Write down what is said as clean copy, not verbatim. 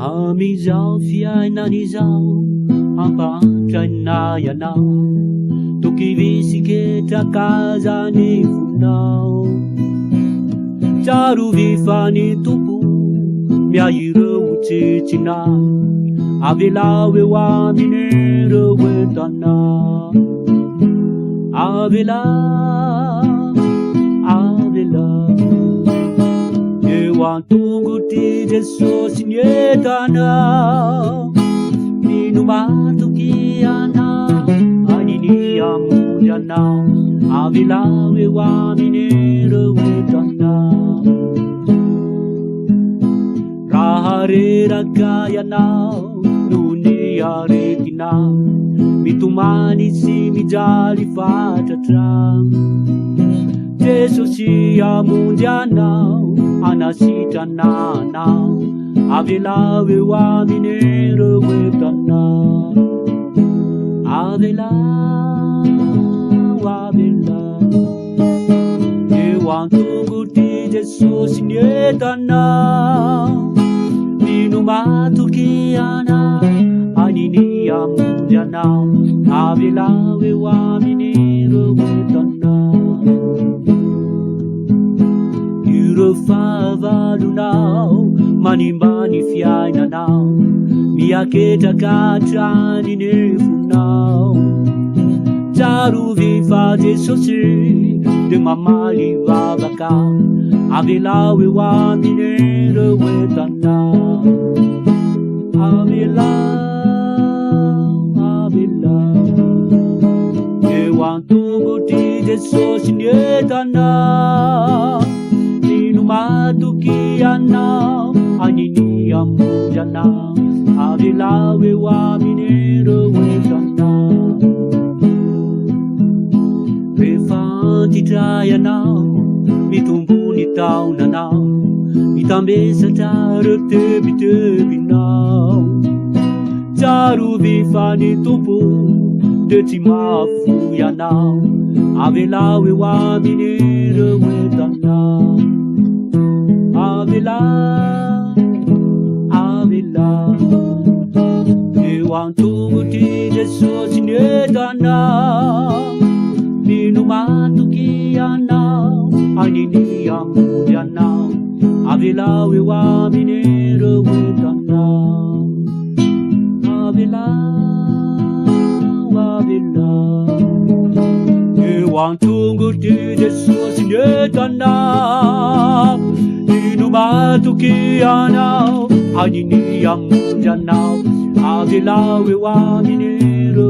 Amizao fiainan'izao ampatraina ianao toky visiketra-kazany vonao tsaro vifany tompo miahireo tsitsina avelao eo amin'ireo entana avela eo antongotry Jesosy ny entanao mino matoky anao aniny amonjy anao avelao eo amin'ireo entanao raha reraka ianao no ny aretinao mitomany sy mijaly fatratra Jesosy amonjy anao anasitrananao avelao eo amin'ireo entanao avelao eo antongotry Jesosy ny entanao mino matoky anao aniny amonjy anao avelao eo amin'ireo entanao ireo fahavalonao manimba ny fiainanao miaketraka hatrany nefonao tsaro vifa Jesosy de mamaly vavaka avelao eo amin'ireo entanao eo antongotry Jesosy ny entanao mino matoky anao aniny amonjy anao avelao eo amin'ireo entanao rehefa antitray anao mitombony taonanao mitambesatra reo tebitebinao tsaro vifany tompo de tsy mahafoy anao avelao eo amin'ireo entanao eo antongotry Jesosy ny entanao mino matoky anao aniny amonjy anao avelao eo amin'ireo entanao eo antongotry Jesosy ny entanao mino matoky anao aniny amonjy anao avelao eo amin'ireo